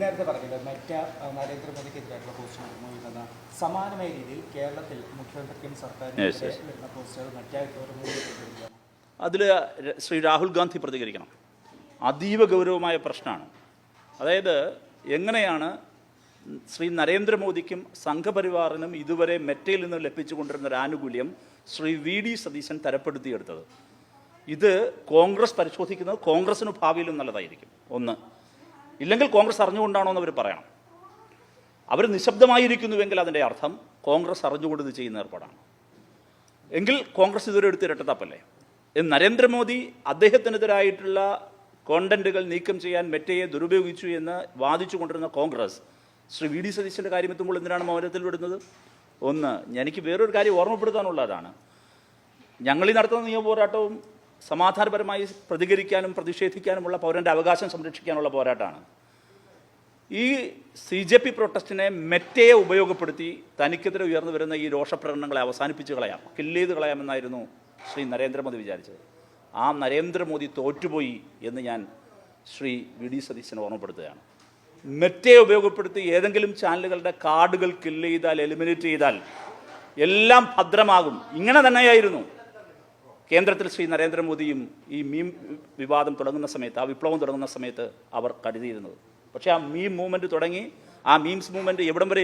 നേരത്തെ പറഞ്ഞില്ല Meta നരേന്ദ്രമോദിക്കെതിരായിട്ടുള്ള post സമാനമായ രീതിയിൽ കേരളത്തിൽ മുഖ്യമന്ത്രിക്കും സർക്കാരിനും വരുന്ന പോസ്റ്റുകൾ മെറ്റ അതിൽ ശ്രീ രാഹുൽ ഗാന്ധി പ്രതികരിക്കണം. അതീവ ഗൗരവമായ പ്രശ്നമാണ്. അതായത് എങ്ങനെയാണ് ശ്രീ നരേന്ദ്രമോദിക്കും സംഘപരിവാറിനും ഇതുവരെ മെറ്റയിൽ നിന്ന് ലഭിച്ചുകൊണ്ടിരുന്ന ഒരു ആനുകൂല്യം ശ്രീ വി.ഡി. സതീശൻ തരപ്പെടുത്തിയെടുത്തത്. ഇത് കോൺഗ്രസ് പരിശോധിക്കുന്നത് കോൺഗ്രസിന് ഭാവിയിലും നല്ലതായിരിക്കും. ഒന്ന്, ഇല്ലെങ്കിൽ കോൺഗ്രസ് അറിഞ്ഞുകൊണ്ടാണോ എന്ന് അവർ പറയണം. അവർ നിശബ്ദമായിരിക്കുന്നുവെങ്കിൽ അതിൻ്റെ അർത്ഥം കോൺഗ്രസ് അറിഞ്ഞുകൊണ്ട് ഇത് ചെയ്യുന്ന ഏർപ്പാടാണ്. എങ്കിൽ കോൺഗ്രസ് ഇതുവരെ എടുത്ത് ഇരട്ടത്താപ്പല്ലേ. നരേന്ദ്രമോദി അദ്ദേഹത്തിനെതിരായിട്ടുള്ള കോണ്ടന്റുകൾ നീക്കം ചെയ്യാൻ മെറ്റയെ ദുരുപയോഗിച്ചു എന്ന് വാദിച്ചു കൊണ്ടിരുന്ന കോൺഗ്രസ് ശ്രീ വി.ഡി. സതീശൻ്റെ കാര്യം എത്തുമ്പോൾ എന്തിനാണ് മൗനത്തിൽ വിടുന്നത്? ഒന്ന്, എനിക്ക് വേറൊരു കാര്യം ഓർമ്മപ്പെടുത്താനുള്ളതാണ്. ഞങ്ങളീ നടത്തുന്ന നിയമപോരാട്ടവും സമാധാനപരമായി പ്രതികരിക്കാനും പ്രതിഷേധിക്കാനുമുള്ള പൗരൻ്റെ അവകാശം സംരക്ഷിക്കാനുള്ള പോരാട്ടമാണ്. ഈ CJP പ്രൊട്ടസ്റ്റിനെ മെറ്റയെ ഉപയോഗപ്പെടുത്തി തനിക്കെതിരെ ഉയർന്നു വരുന്ന ഈ രോഷപ്രകടനങ്ങളെ അവസാനിപ്പിച്ച് കളയാം, കില്ല് ചെയ്ത് കളയാമെന്നായിരുന്നു ശ്രീ നരേന്ദ്രമോദി വിചാരിച്ചത്. ആ നരേന്ദ്രമോദി തോറ്റുപോയി എന്ന് ഞാൻ ശ്രീ വി.ഡി. സതീശനെ ഓർമ്മപ്പെടുത്തുകയാണ്. മെറ്റയെ ഉപയോഗപ്പെടുത്തി ഏതെങ്കിലും ചാനലുകളുടെ കാർഡുകൾ കില്ല് ചെയ്താൽ, എലിമിനേറ്റ് ചെയ്താൽ എല്ലാം ഭദ്രമാകും. ഇങ്ങനെ തന്നെയായിരുന്നു കേന്ദ്രത്തിൽ ശ്രീ നരേന്ദ്രമോദിയും ഈ മീം വിവാദം തുടങ്ങുന്ന സമയത്ത്, ആ വിപ്ലവം തുടങ്ങുന്ന സമയത്ത് അവർ കരുതിയിരുന്നത്. പക്ഷേ ആ മീം മൂവ്മെൻറ്റ് തുടങ്ങി, ആ മീംസ് മൂവ്മെൻറ്റ് എവിടം വരെ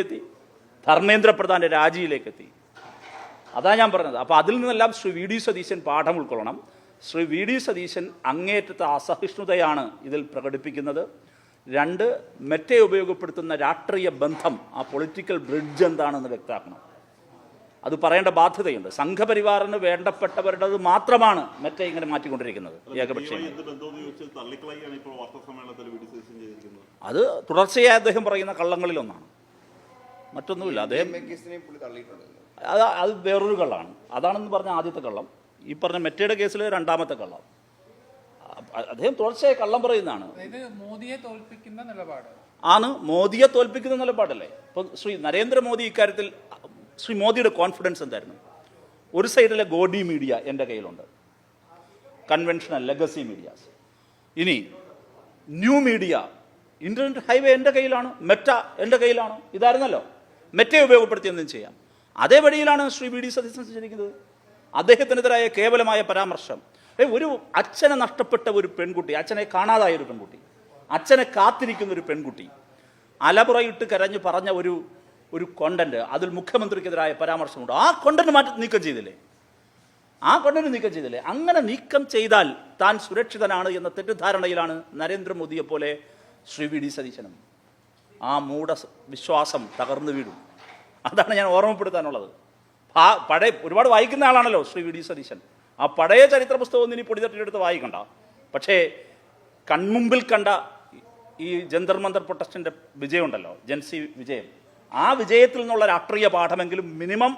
എത്തി? ധർമ്മേന്ദ്ര പ്രധാൻ്റെ രാജിയിലേക്ക് എത്തി. അതാ ഞാൻ പറഞ്ഞത്. അപ്പോൾ അതിൽ നിന്നെല്ലാം ശ്രീ വി.ഡി. സതീശൻ പാഠം ഉൾക്കൊള്ളണം. ശ്രീ വി.ഡി. സതീശൻ അങ്ങേയറ്റത്തെ അസഹിഷ്ണുതയാണ് ഇതിൽ പ്രകടിപ്പിക്കുന്നത്. രണ്ട്, മെറ്റയെ ഉപയോഗപ്പെടുത്തുന്ന രാഷ്ട്രീയ ബന്ധം, ആ പൊളിറ്റിക്കൽ ബ്രിഡ്ജ് എന്താണെന്ന് വ്യക്തമാക്കണം. അത് പറയേണ്ട ബാധ്യതയുണ്ട്. സംഘപരിവാറിന് വേണ്ടപ്പെട്ടവരുടേത് മാത്രമാണ് മെറ്റ ഇങ്ങനെ മാറ്റിക്കൊണ്ടിരിക്കുന്നത് ഏകപക്ഷീയമായി. അത് തുടർച്ചയായി അദ്ദേഹം പറയുന്ന കള്ളങ്ങളിലൊന്നാണ്, മറ്റൊന്നുമില്ല. അദ്ദേഹം അത് വേറൊരു കള്ളമാണ്. അതാണെന്ന് പറഞ്ഞ ആദ്യത്തെ കള്ളം. ഈ പറഞ്ഞ മെറ്റയുടെ കേസിൽ രണ്ടാമത്തെ കള്ളം. അദ്ദേഹം തുടർച്ചയായി കള്ളം പറയുന്നതാണ്. മോദിയെ തോൽപ്പിക്കുന്ന നിലപാട് ആണ്. മോദിയെ തോൽപ്പിക്കുന്ന നിലപാടല്ലേ. ഇപ്പം ശ്രീ നരേന്ദ്രമോദി ഇക്കാര്യത്തിൽ ശ്രീ മോദിയുടെ കോൺഫിഡൻസ് എന്തായിരുന്നു? ഒരു സൈഡിലെ ഗോഡി മീഡിയ എൻ്റെ കയ്യിലുണ്ട്, കൺവെൻഷണൽ ലെഗസി മീഡിയാസ്. ഇനി ന്യൂ മീഡിയ, ഇന്റർനെറ്റ് ഹൈവേ എൻ്റെ കയ്യിലാണ്, മെറ്റ എൻ്റെ കയ്യിലാണ്. ഇതായിരുന്നല്ലോ. മെറ്റയെ ഉപയോഗപ്പെടുത്തി എന്തും ചെയ്യാം. അതേ വഴിയിലാണ് ശ്രീ വി.ഡി. സതീശൻ സഞ്ചരിക്കുന്നത്. അദ്ദേഹത്തിനെതിരായ കേവലമായ പരാമർശം, ഒരു അച്ഛനെ നഷ്ടപ്പെട്ട ഒരു പെൺകുട്ടി, അച്ഛനെ കാണാതായ ഒരു പെൺകുട്ടി, അച്ഛനെ കാത്തിരിക്കുന്ന ഒരു പെൺകുട്ടി അലപുറയിട്ട് കരഞ്ഞു പറഞ്ഞ ഒരു കോണ്ടന്റ്, അതിൽ മുഖ്യമന്ത്രിക്കെതിരായ പരാമർശമുണ്ട്. ആ കോണ്ടന്റ് നീക്കം ചെയ്തില്ലേ? അങ്ങനെ നീക്കം ചെയ്താൽ താൻ സുരക്ഷിതനാണ് എന്ന തെറ്റിദ്ധാരണയിലാണ് നരേന്ദ്രമോദിയെ പോലെ ശ്രീ വി.ഡി. സതീശനും. ആ മൂഢ വിശ്വാസം തകർന്നു വീഴും. അതാണ് ഞാൻ ഓർമ്മപ്പെടുത്താനുള്ളത്. പഴയ ഒരുപാട് വായിക്കുന്ന ആളാണല്ലോ ശ്രീ വി.ഡി. സതീശൻ. ആ പഴയ ചരിത്ര പുസ്തകം ഇനി പൊടിതട്ടിയെടുത്ത് വായിക്കണ്ട. പക്ഷേ കൺമുമ്പിൽ കണ്ട ഈ ജന്തർ മന്തർ പ്രൊട്ടസ്റ്റിൻ്റെ വിജയമുണ്ടല്ലോ, ജൻസി വിജയം, ആ വിജയത്തിൽ നിന്നുള്ള രാഷ്ട്രീയ പാഠമെങ്കിലും മിനിമം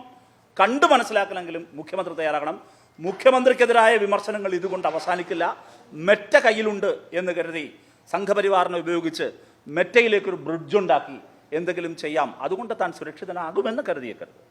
കണ്ടു മനസ്സിലാക്കണമെങ്കിലും മുഖ്യമന്ത്രി തയ്യാറാകണം. മുഖ്യമന്ത്രിക്കെതിരായ വിമർശനങ്ങൾ ഇതുകൊണ്ട് അവസാനിക്കില്ല. മെറ്റ കയ്യിലുണ്ട് എന്ന് കരുതി സംഘപരിവാറിനെ ഉപയോഗിച്ച് മെറ്റയിലേക്കൊരു ബ്രിഡ്ജുണ്ടാക്കി എന്തെങ്കിലും ചെയ്യാം, അതുകൊണ്ട് താൻ സുരക്ഷിതനാകുമെന്ന് കരുതിയേക്കരുത്.